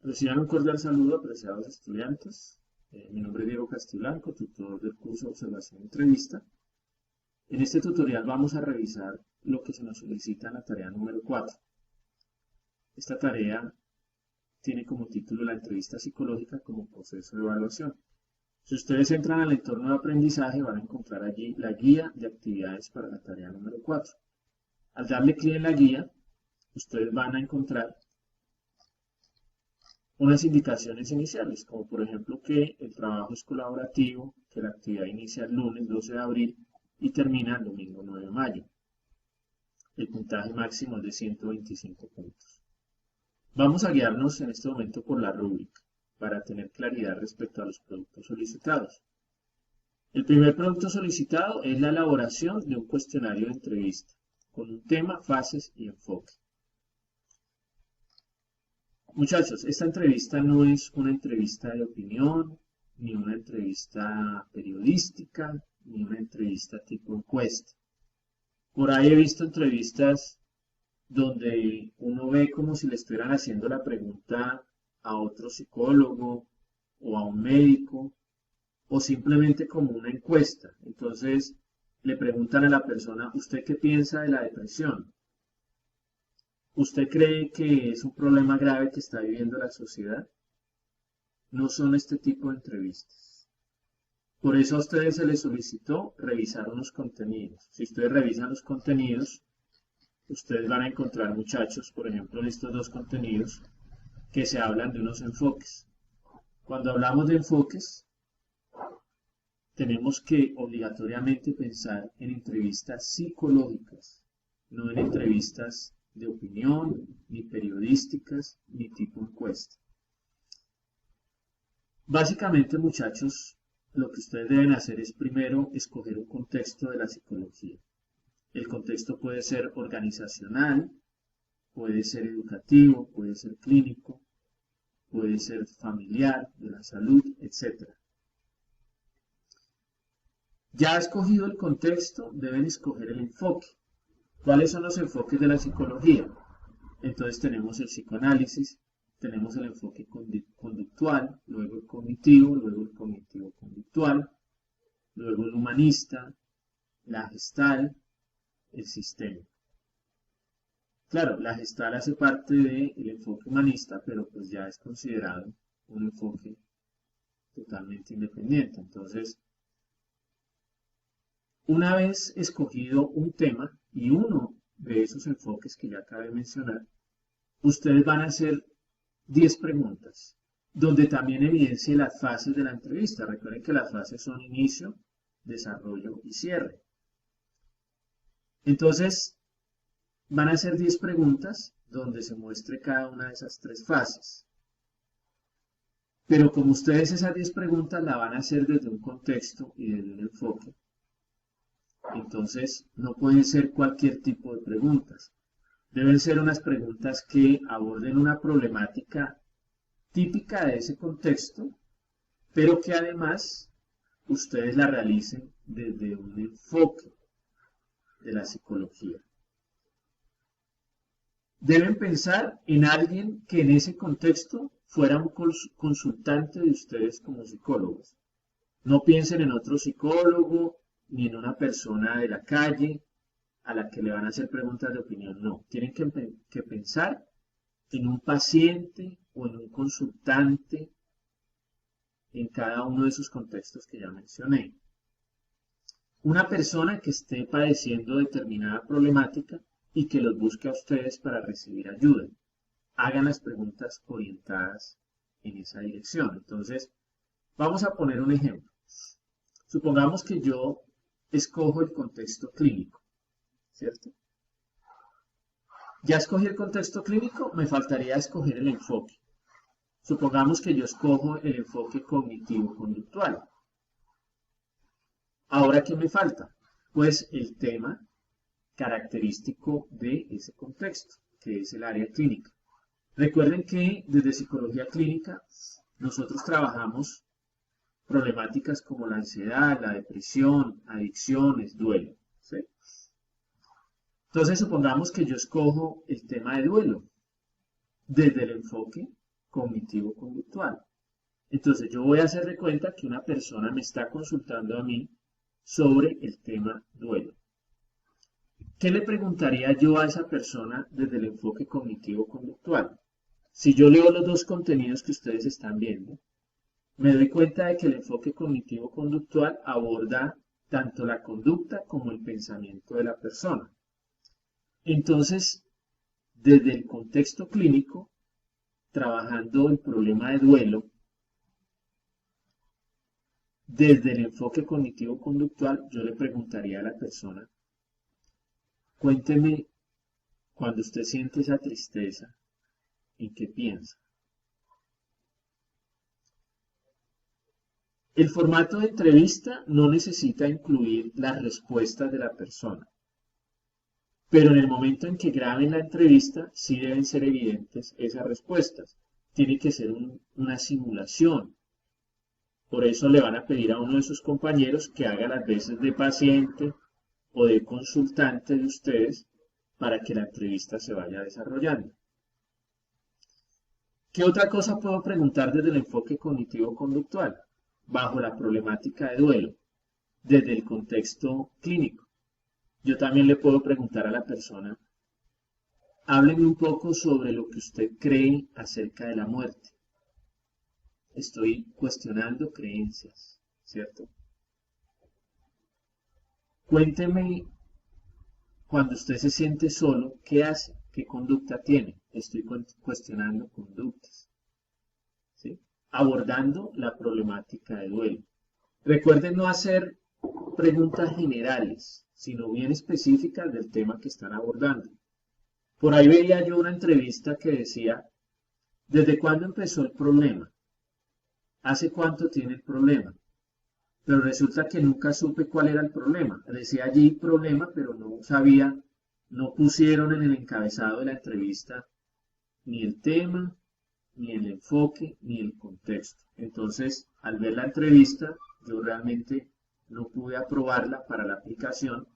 Reciban un cordial saludo, apreciados estudiantes. Mi nombre es Diego Castiblanco, tutor del curso de Observación y Entrevista. En este tutorial vamos a revisar lo que se nos solicita en la tarea número 4. Esta tarea tiene como título la entrevista psicológica como proceso de evaluación. Si ustedes entran al entorno de aprendizaje van a encontrar allí la guía de actividades para la tarea número 4. Al darle clic en la guía, ustedes van a encontrar unas indicaciones iniciales, como por ejemplo que el trabajo es colaborativo, que la actividad inicia el lunes 12 de abril y termina el domingo 9 de mayo. El puntaje máximo es de 125 puntos. Vamos a guiarnos en este momento por la rúbrica, para tener claridad respecto a los productos solicitados. El primer producto solicitado es la elaboración de un cuestionario de entrevista, con un tema, fases y enfoque. Muchachos, esta entrevista no es una entrevista de opinión, ni una entrevista periodística, ni una entrevista tipo encuesta. Por ahí he visto entrevistas donde uno ve como si le estuvieran haciendo la pregunta a otro psicólogo o a un médico, o simplemente como una encuesta. Entonces le preguntan a la persona, ¿usted qué piensa de la depresión? ¿Usted cree que es un problema grave que está viviendo la sociedad? No son este tipo de entrevistas. Por eso a ustedes se les solicitó revisar unos contenidos. Si ustedes revisan los contenidos, ustedes van a encontrar, muchachos, por ejemplo, en estos dos contenidos, que se hablan de unos enfoques. Cuando hablamos de enfoques, tenemos que obligatoriamente pensar en entrevistas psicológicas, no en entrevistas de opinión, ni periodísticas, ni tipo encuesta. Básicamente, muchachos, lo que ustedes deben hacer es primero escoger un contexto de la psicología. El contexto puede ser organizacional, puede ser educativo, puede ser clínico, puede ser familiar, de la salud, etc. Ya escogido el contexto, deben escoger el enfoque. ¿Cuáles son los enfoques de la psicología? Entonces tenemos el psicoanálisis, tenemos el enfoque conductual, luego el cognitivo, luego el cognitivo-conductual, luego el humanista, la gestal, el sistémico. Claro, la gestal hace parte del enfoque humanista, pero pues ya es considerado un enfoque totalmente independiente. Entonces, una vez escogido un tema y uno de esos enfoques que ya acabé de mencionar, ustedes van a hacer 10 preguntas, donde también evidencie las fases de la entrevista. Recuerden que las fases son inicio, desarrollo y cierre. Entonces, van a hacer 10 preguntas donde se muestre cada una de esas 3 fases. Pero como ustedes esas 10 preguntas la van a hacer desde un contexto y desde un enfoque, entonces no pueden ser cualquier tipo de preguntas. Deben ser unas preguntas que aborden una problemática típica de ese contexto, pero que además ustedes la realicen desde un enfoque de la psicología. Deben pensar en alguien que en ese contexto fuera un consultante de ustedes como psicólogos. No piensen en otro psicólogo ni en una persona de la calle a la que le van a hacer preguntas de opinión. No, tienen que pensar en un paciente o en un consultante en cada uno de esos contextos que ya mencioné. Una persona que esté padeciendo determinada problemática y que los busque a ustedes para recibir ayuda. Hagan las preguntas orientadas en esa dirección. Entonces, vamos a poner un ejemplo. Supongamos que yo escojo el contexto clínico, ¿cierto? Ya escogí el contexto clínico, me faltaría escoger el enfoque. Supongamos que yo escojo el enfoque cognitivo-conductual. Ahora, ¿qué me falta? Pues el tema característico de ese contexto, que es el área clínica. Recuerden que desde psicología clínica nosotros trabajamos problemáticas como la ansiedad, la depresión, adicciones, duelo, ¿sí? Entonces supongamos que yo escojo el tema de duelo desde el enfoque cognitivo-conductual. Entonces yo voy a hacer de cuenta que una persona me está consultando a mí sobre el tema duelo. ¿Qué le preguntaría yo a esa persona desde el enfoque cognitivo-conductual? Si yo leo los dos contenidos que ustedes están viendo, me doy cuenta de que el enfoque cognitivo-conductual aborda tanto la conducta como el pensamiento de la persona. Entonces, desde el contexto clínico, trabajando el problema de duelo, desde el enfoque cognitivo-conductual, yo le preguntaría a la persona, cuénteme, cuando usted siente esa tristeza, ¿en qué piensa? El formato de entrevista no necesita incluir las respuestas de la persona, pero en el momento en que graben la entrevista sí deben ser evidentes esas respuestas. Tiene que ser una simulación. Por eso le van a pedir a uno de sus compañeros que haga las veces de paciente o de consultante de ustedes para que la entrevista se vaya desarrollando. ¿Qué otra cosa puedo preguntar desde el enfoque cognitivo-conductual? Bajo la problemática de duelo, desde el contexto clínico. Yo también le puedo preguntar a la persona, hábleme un poco sobre lo que usted cree acerca de la muerte. Estoy cuestionando creencias, ¿cierto? Cuénteme, cuando usted se siente solo, ¿qué hace? ¿Qué conducta tiene? Estoy cuestionando conductas, ¿sí? Abordando la problemática de duelo. Recuerden no hacer preguntas generales, sino bien específicas del tema que están abordando. Por ahí veía yo una entrevista que decía, ¿desde cuándo empezó el problema? ¿Hace cuánto tiene el problema? Pero resulta que nunca supe cuál era el problema. Decía allí problema, pero no sabía, no pusieron en el encabezado de la entrevista ni el tema, ni el enfoque, ni el contexto. Entonces, al ver la entrevista, yo realmente no pude aprobarla para la aplicación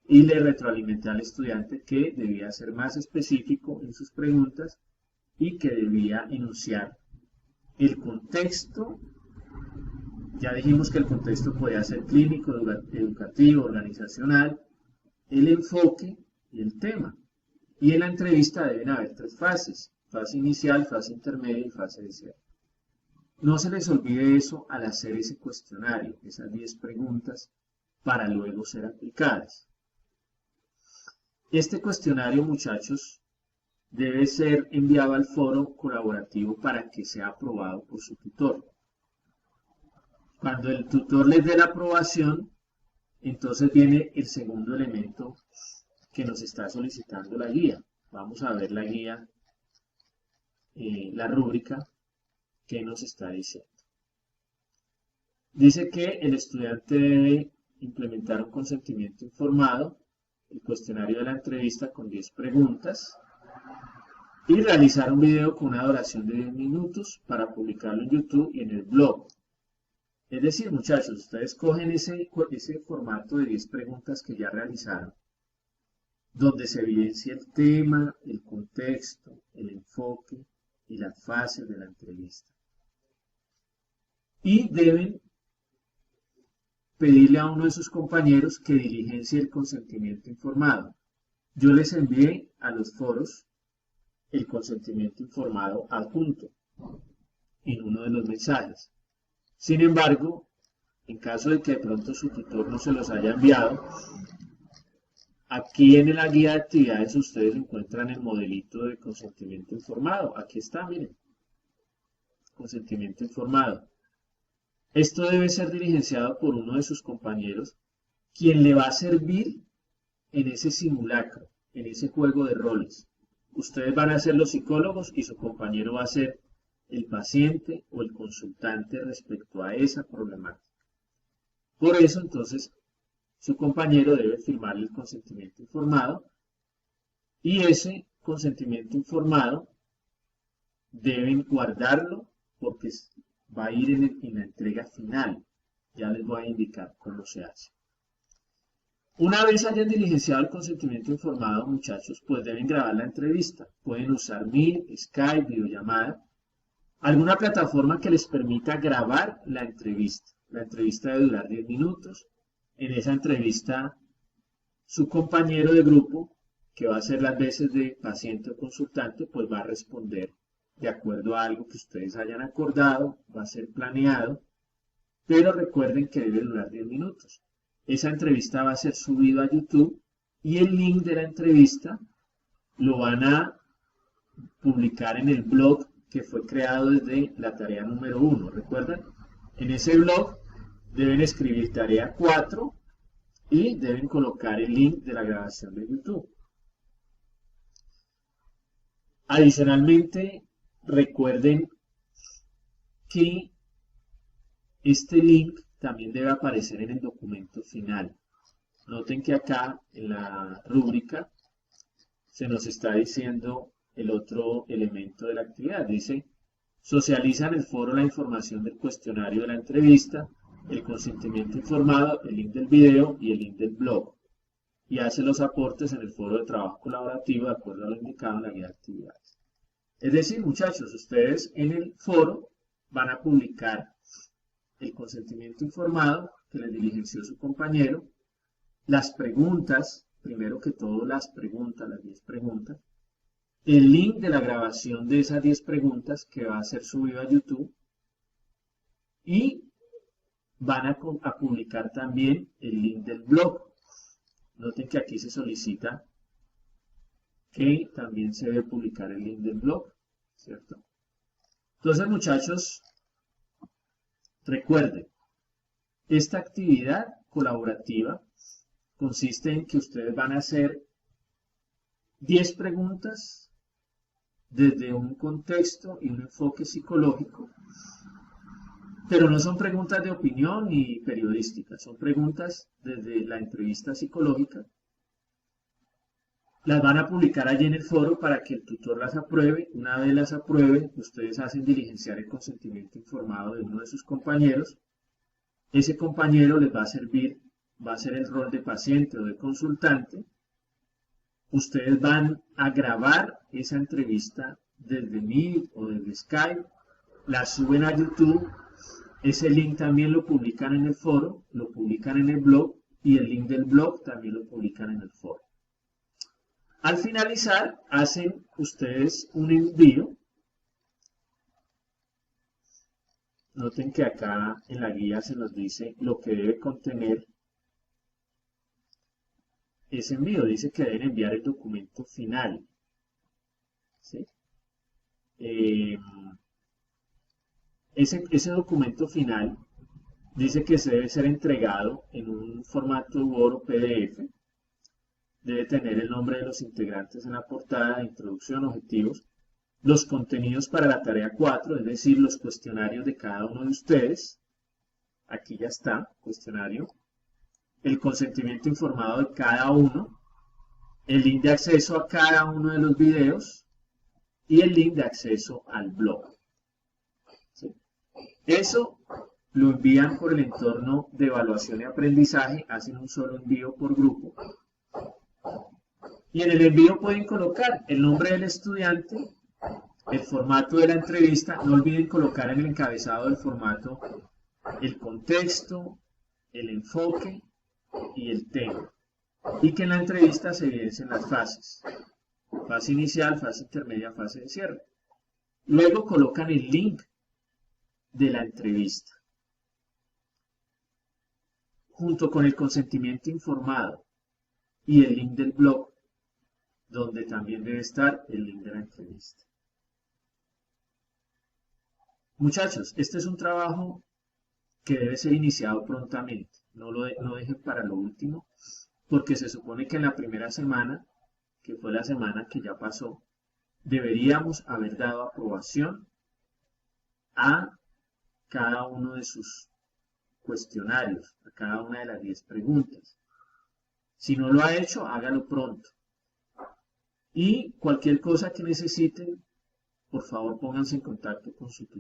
y le retroalimenté al estudiante que debía ser más específico en sus preguntas y que debía enunciar el contexto. Ya dijimos que el contexto podía ser clínico, educativo, organizacional, el enfoque y el tema. Y en la entrevista deben haber 3 fases: fase inicial, fase intermedia y fase de cierre. No se les olvide eso al hacer ese cuestionario, esas 10 preguntas, para luego ser aplicadas. Este cuestionario, muchachos, debe ser enviado al foro colaborativo para que sea aprobado por su tutor. Cuando el tutor les dé la aprobación, entonces viene el segundo elemento que nos está solicitando la guía. Vamos a ver la guía, la rúbrica que nos está diciendo. Dice que el estudiante debe implementar un consentimiento informado, el cuestionario de la entrevista con 10 preguntas y realizar un video con una duración de 10 minutos para publicarlo en YouTube y en el blog. Es decir, muchachos, ustedes cogen ese formato de 10 preguntas que ya realizaron, donde se evidencia el tema, el contexto, el enfoque y las fases de la entrevista. Y deben pedirle a uno de sus compañeros que diligencie el consentimiento informado. Yo les envié a los foros el consentimiento informado adjunto en uno de los mensajes. Sin embargo, en caso de que de pronto su tutor no se los haya enviado, aquí en la guía de actividades ustedes encuentran el modelito de consentimiento informado. Aquí está, miren, consentimiento informado. Esto debe ser diligenciado por uno de sus compañeros, quien le va a servir en ese simulacro, en ese juego de roles. Ustedes van a ser los psicólogos y su compañero va a ser el paciente o el consultante respecto a esa problemática. Por eso, entonces, su compañero debe firmar el consentimiento informado y ese consentimiento informado deben guardarlo porque va a ir en la entrega final. Ya les voy a indicar cómo se hace. Una vez hayan diligenciado el consentimiento informado, muchachos, pues deben grabar la entrevista. Pueden usar Meet, Skype, videollamada, Alguna plataforma que les permita grabar la entrevista. La entrevista debe durar 10 minutos. En esa entrevista, su compañero de grupo, que va a ser las veces de paciente o consultante, pues va a responder de acuerdo a algo que ustedes hayan acordado, va a ser planeado, pero recuerden que debe durar 10 minutos. Esa entrevista va a ser subida a YouTube y el link de la entrevista lo van a publicar en el blog que fue creado desde la tarea número 1. ¿Recuerdan? En ese blog deben escribir tarea 4 y deben colocar el link de la grabación de YouTube. Adicionalmente, recuerden que este link también debe aparecer en el documento final. Noten que acá en la rúbrica se nos está diciendo el otro elemento de la actividad. Dice, socializa en el foro la información del cuestionario de la entrevista, el consentimiento informado, el link del video y el link del blog. Y hace los aportes en el foro de trabajo colaborativo de acuerdo a lo indicado en la guía de actividades. Es decir, muchachos, ustedes en el foro van a publicar el consentimiento informado que les diligenció su compañero, las preguntas, primero que todo las preguntas, las 10 preguntas, el link de la grabación de esas 10 preguntas que va a ser subido a YouTube y van a publicar también el link del blog. Noten que aquí se solicita que también se debe publicar el link del blog, ¿cierto? Entonces, muchachos, recuerden, esta actividad colaborativa consiste en que ustedes van a hacer 10 preguntas desde un contexto y un enfoque psicológico, pero no son preguntas de opinión ni periodísticas, son preguntas desde la entrevista psicológica. Las van a publicar allí en el foro para que el tutor las apruebe. Una vez las apruebe, ustedes hacen diligenciar el consentimiento informado de uno de sus compañeros. Ese compañero les va a servir, va a hacer el rol de paciente o de consultante. Ustedes van a grabar esa entrevista desde Meet o desde Skype, la suben a YouTube, ese link también lo publican en el foro, lo publican en el blog y el link del blog también lo publican en el foro. Al finalizar, hacen ustedes un envío. Noten que acá en la guía se nos dice lo que debe contener ese envío. Dice que deben enviar el documento final. ¿Sí? Ese documento final dice que se debe ser entregado en un formato Word o PDF. Debe tener el nombre de los integrantes en la portada, introducción, objetivos, los contenidos para la tarea 4, es decir, los cuestionarios de cada uno de ustedes. Aquí ya está, cuestionario. El consentimiento informado de cada uno, el link de acceso a cada uno de los videos y el link de acceso al blog. ¿Sí? Eso lo envían por el entorno de evaluación y aprendizaje, hacen un solo envío por grupo. Y en el envío pueden colocar el nombre del estudiante, el formato de la entrevista. No olviden colocar en el encabezado del formato el contexto, el enfoque y el tema. Y que en la entrevista se evidencien las fases. Fase inicial, fase intermedia, fase de cierre. Luego colocan el link de la entrevista, junto con el consentimiento informado y el link del blog, donde también debe estar el link de la entrevista. Muchachos, este es un trabajo que debe ser iniciado prontamente. No dejen para lo último, porque se supone que en la primera semana, que fue la semana que ya pasó, deberíamos haber dado aprobación a cada uno de sus cuestionarios, a cada una de las 10 preguntas. Si no lo ha hecho, hágalo pronto. Y cualquier cosa que necesiten, por favor pónganse en contacto con su tutor.